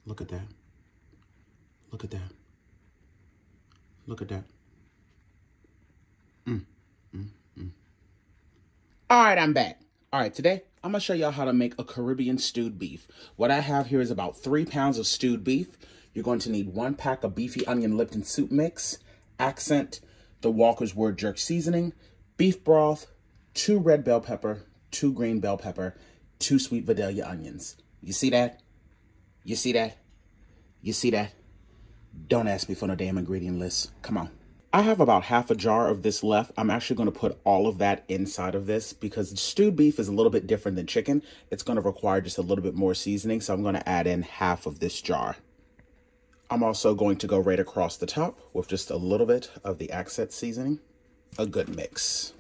Look at that. Look at that. Look at that. All right, I'm back. All right, today I'm going to show y'all how to make a Caribbean stewed beef. What I have here is about 3 pounds of stewed beef. You're going to need 1 pack of beefy onion Lipton soup mix, accent, the Walker's Word jerk seasoning, beef broth, 2 red bell pepper, 2 green bell pepper, 2 sweet Vidalia onions. You see that? You see that? You see that? Don't ask me for no damn ingredient list. Come on. I have about half a jar of this left. I'm actually going to put all of that inside of this because stewed beef is a little bit different than chicken. It's going to require just a little bit more seasoning, so I'm going to add in half of this jar. I'm also going to go right across the top with just a little bit of the accent seasoning. A good mix.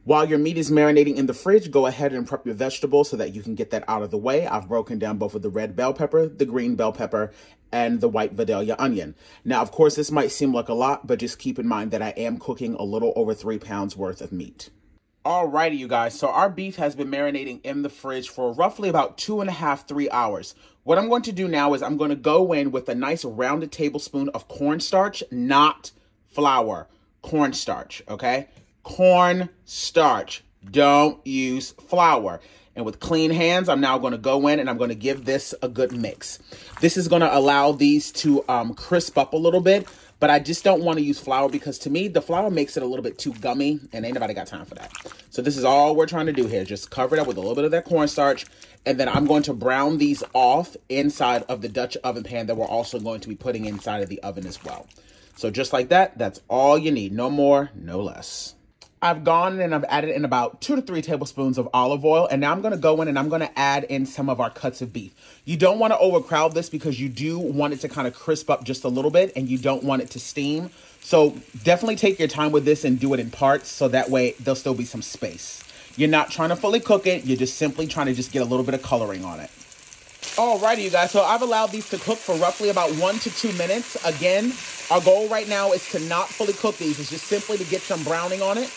While your meat is marinating in the fridge, go ahead and prep your vegetables so that you can get that out of the way. I've broken down both of the red bell pepper, the green bell pepper, and the white Vidalia onion. Now, of course, this might seem like a lot, but just keep in mind that I am cooking a little over 3 pounds worth of meat. Alrighty, you guys. So our beef has been marinating in the fridge for roughly about 2.5 to 3 hours. What I'm going to do now is I'm going to go in with a nice rounded tablespoon of cornstarch, not flour, cornstarch, okay? Cornstarch. Don't use flour. And with clean hands, I'm now going to go in and I'm going to give this a good mix. This is going to allow these to crisp up a little bit, but I just don't want to use flour because to me, the flour makes it a little bit too gummy and ain't nobody got time for that. So this is all we're trying to do here. Just cover it up with a little bit of that cornstarch. And then I'm going to brown these off inside of the Dutch oven pan that we're also going to be putting inside of the oven as well. So just like that, that's all you need. No more, no less. I've gone and I've added in about 2 to 3 tablespoons of olive oil. And now I'm going to go in and I'm going to add in some of our cuts of beef. You don't want to overcrowd this because you do want it to kind of crisp up just a little bit and you don't want it to steam. So definitely take your time with this and do it in parts so that way there'll still be some space. You're not trying to fully cook it. You're just simply trying to just get a little bit of coloring on it. Alrighty, you guys. So I've allowed these to cook for roughly about 1 to 2 minutes. Again, our goal right now is to not fully cook these. It's just simply to get some browning on it.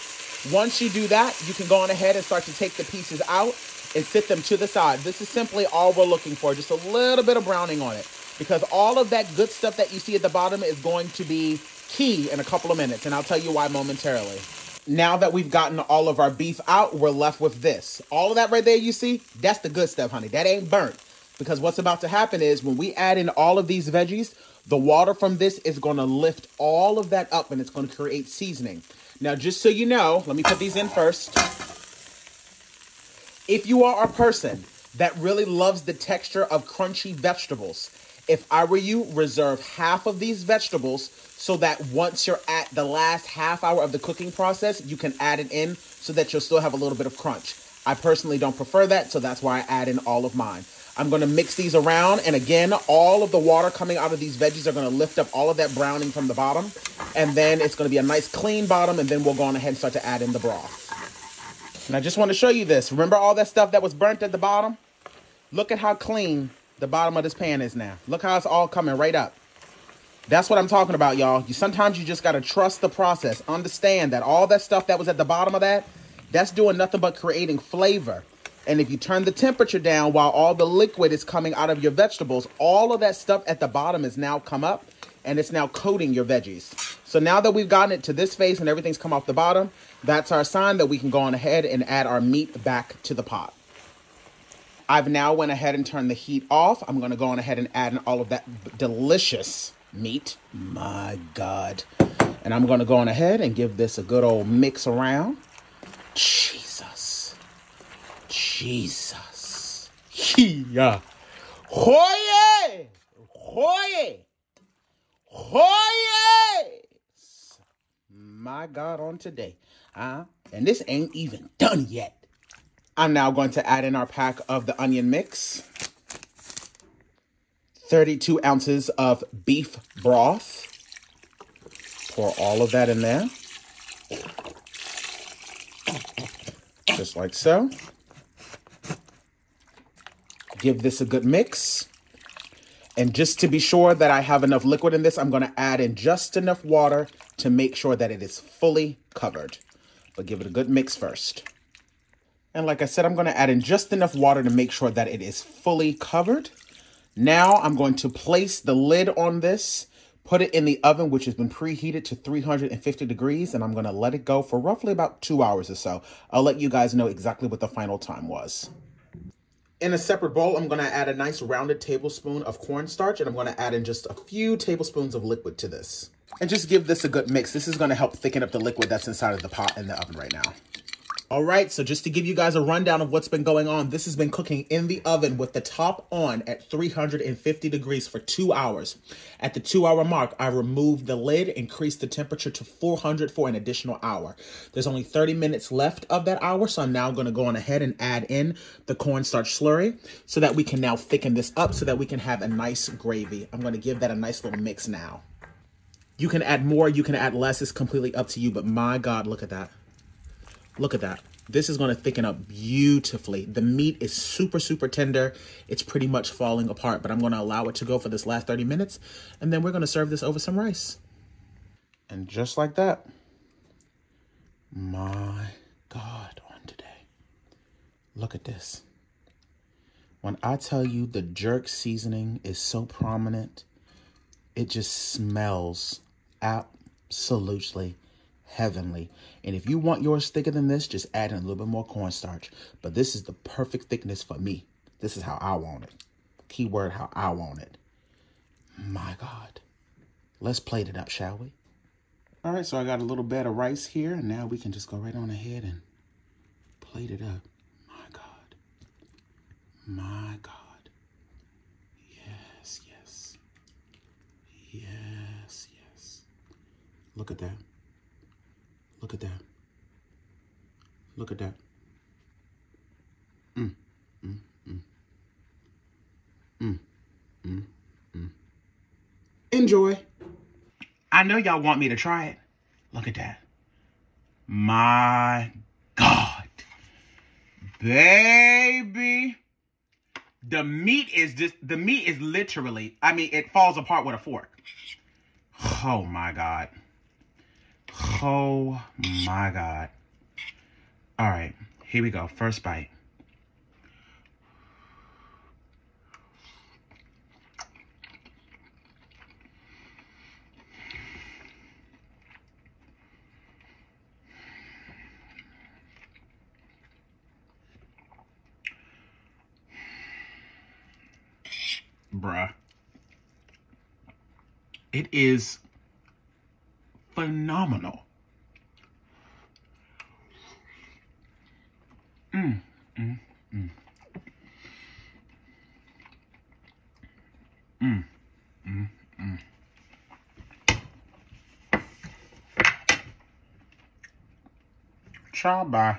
Once you do that, you can go on ahead and start to take the pieces out and sit them to the side. This is simply all we're looking for, just a little bit of browning on it. Because all of that good stuff that you see at the bottom is going to be key in a couple of minutes, and I'll tell you why momentarily. Now that we've gotten all of our beef out, we're left with this. All of that right there you see, that's the good stuff, honey. That ain't burnt. Because what's about to happen is when we add in all of these veggies, the water from this is going to lift all of that up and it's going to create seasoning. Now, just so you know, let me put these in first. If you are a person that really loves the texture of crunchy vegetables, if I were you, reserve half of these vegetables so that once you're at the last half hour of the cooking process, you can add it in so that you'll still have a little bit of crunch. I personally don't prefer that, so that's why I add in all of mine. I'm going to mix these around, and again, all of the water coming out of these veggies are going to lift up all of that browning from the bottom, and then it's going to be a nice clean bottom, and then we'll go on ahead and start to add in the broth. And I just want to show you this. Remember all that stuff that was burnt at the bottom? Look at how clean the bottom of this pan is now. Look how it's all coming right up. That's what I'm talking about, y'all. Sometimes you just got to trust the process. Understand that all that stuff that was at the bottom of that, that's doing nothing but creating flavor. And if you turn the temperature down while all the liquid is coming out of your vegetables, all of that stuff at the bottom is now come up and it's now coating your veggies. So now that we've gotten it to this phase and everything's come off the bottom, that's our sign that we can go on ahead and add our meat back to the pot. I've now went ahead and turned the heat off. I'm going to go on ahead and add in all of that delicious meat. My God. And I'm going to go on ahead and give this a good old mix around. Jesus. Yeah. Hoye! Hoye! Hoye! My God, on today. And this ain't even done yet. I'm now going to add in our pack of the onion mix. 32 ounces of beef broth. Pour all of that in there. Just like so. Give this a good mix. And just to be sure that I have enough liquid in this, I'm going to add in just enough water to make sure that it is fully covered. But give it a good mix first. And like I said, I'm going to add in just enough water to make sure that it is fully covered. Now I'm going to place the lid on this, put it in the oven, which has been preheated to 350 degrees, and I'm going to let it go for roughly about 2 hours or so. I'll let you guys know exactly what the final time was. In a separate bowl, I'm going to add a nice rounded tablespoon of cornstarch, and I'm going to add in just a few tablespoons of liquid to this. And just give this a good mix. This is going to help thicken up the liquid that's inside of the pot in the oven right now. All right, so just to give you guys a rundown of what's been going on, this has been cooking in the oven with the top on at 350 degrees for 2 hours. At the 2 hour mark, I removed the lid, increased the temperature to 400 for an additional hour. There's only 30 minutes left of that hour, so I'm now gonna go on ahead and add in the cornstarch slurry so that we can now thicken this up so that we can have a nice gravy. I'm gonna give that a nice little mix now. You can add more, you can add less, it's completely up to you, but my God, look at that. Look at that. This is going to thicken up beautifully. The meat is super, super tender. It's pretty much falling apart, but I'm going to allow it to go for this last 30 minutes, and then we're going to serve this over some rice. And just like that, my God, on today. Look at this. When I tell you the jerk seasoning is so prominent, it just smells absolutely heavenly. And if you want yours thicker than this, just add in a little bit more cornstarch. But this is the perfect thickness for me. This is how I want it. Keyword, how I want it. My God. Let's plate it up, shall we? All right, so I got a little bed of rice here, and now we can just go right on ahead and plate it up. My God. My God. Yes, yes. Yes, yes. Look at that. Look at that. Look at that. Enjoy. I know y'all want me to try it. Look at that. My God. Baby. The meat is literally, I mean, it falls apart with a fork. Oh my God. Oh my God. All right, here we go. First bite. Bruh. It is phenomenal. Ciao, bye.